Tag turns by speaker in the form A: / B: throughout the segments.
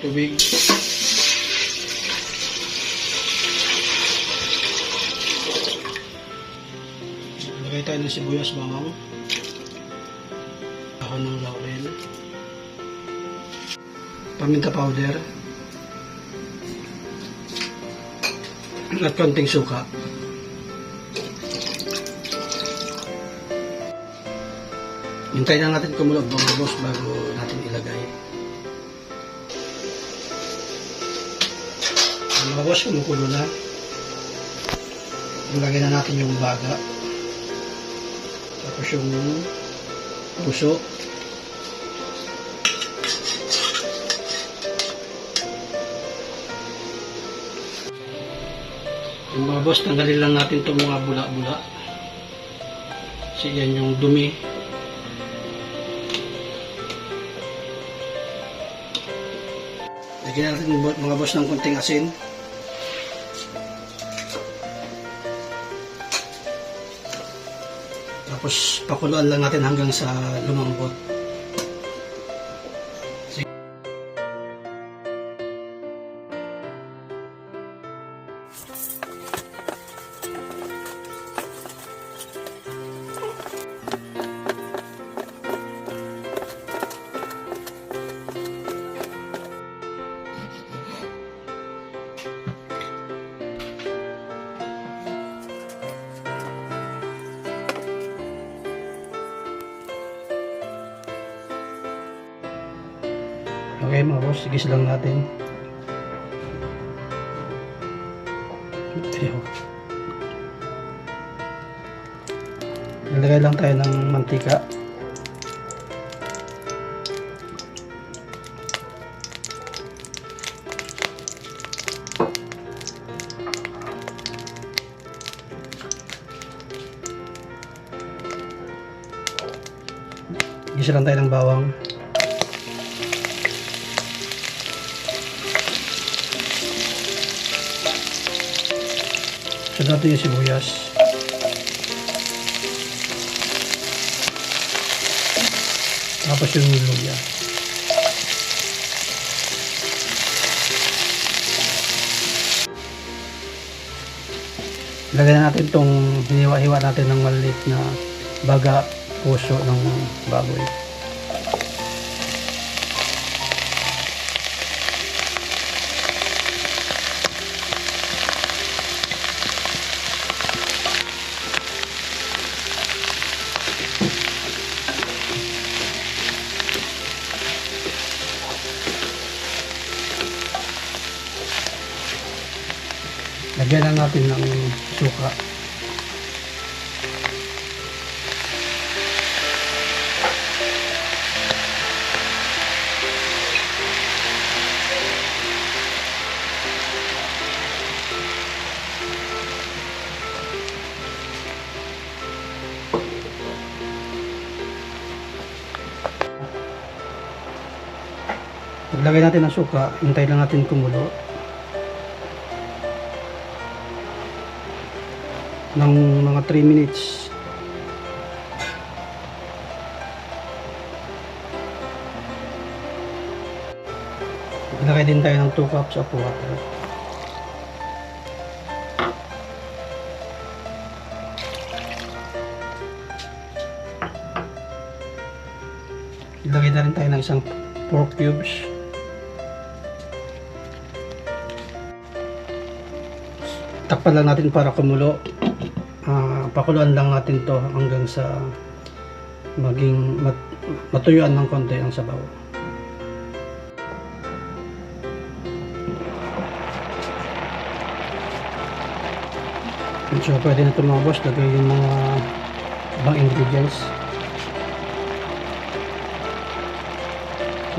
A: tubig. Lagay tayo ng sibuyas, bawang, dahon ng laurel, paminta powder, at konting suka. Hintayin na natin kumulo mga boss bago natin ilagay. Mga boss, kumukulo na. Ilagay na natin yung baga. Tapos yung puso. Yung mga boss, tanggalin lang natin itong mga bula-bula. Kasi yan yung dumi. Lagyan natin mga boss ng konting asin. Tapos pakuluan lang natin hanggang sa lumambot. Okay mga boss, sigis lang natin. Nilagay lang tayo ng mantika. Gisa lang tayo ng bawang. Sunod natin yung sibuyas. Tapos yung luya. Lagyan na natin itong hiniwa-hiwa natin ng maliit na baga, puso ng baboy. Lagyan na natin ng suka. Paglagay natin ng suka, hintayin lang natin kumulo ng mga 3 minutes. Ilagay din tayo ng 2 cups of water. Ilagay na rin tayo ng isang pork cubes. Takpan lang natin para kumulo. Pakuluan lang natin to hanggang sa maging matuyuan ng konti ang sabaw. So pwede na ito mga boss, lagay yung mga ibang ingredients.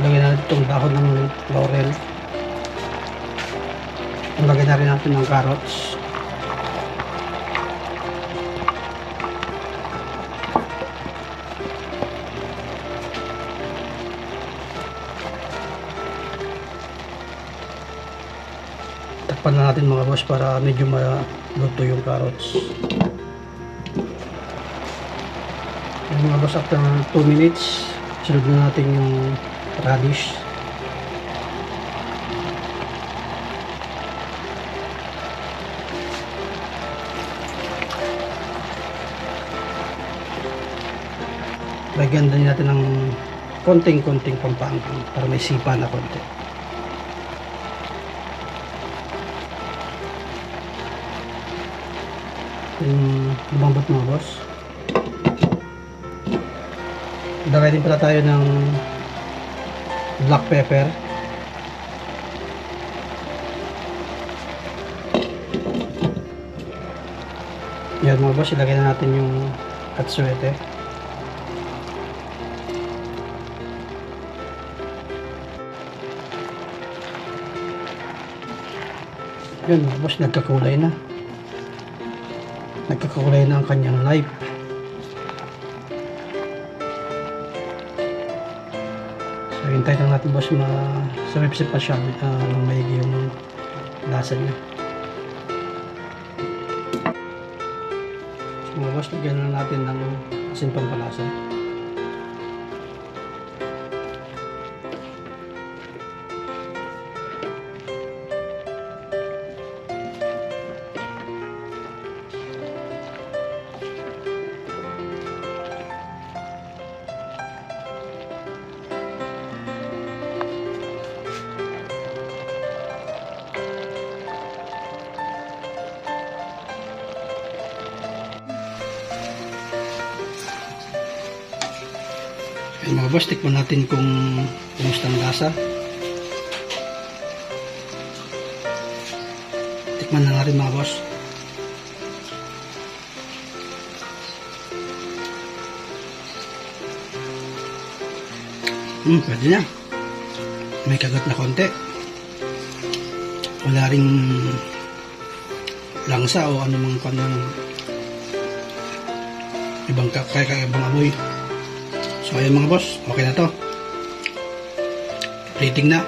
A: Lagyan natin itong dahon ng laurel. Lagyan na rin natin ng carrots. Takpan na natin mga boss para medyo maluto yung carrots. Yung mga boss, after 2 minutes, sunod na natin yung radish. lagyan din natin ng konting-konting pampangkang para may sipa na konti. Yung lumambot mga boss. Dagay din pala tayo ng black pepper. Yan mga boss, ilagay na natin yung katsuete. Yan mga boss, nagkakulay na. Nagkakulay na ang kanyang life. So, hintayin lang natin boss ma-sumipsip pa siya ng maigi yung lasa niya. So, mga boss, lagyan lang natin ng asin pampalasa. Ayan mga boss, tikman natin kung kumusta ang lasa. Tikman na natin mga boss. Pwede na. May kagat na konti. Wala ring langsa o anumang kanang ibang kakaibang amoy. So ayan mga boss, okay na to. Plating na.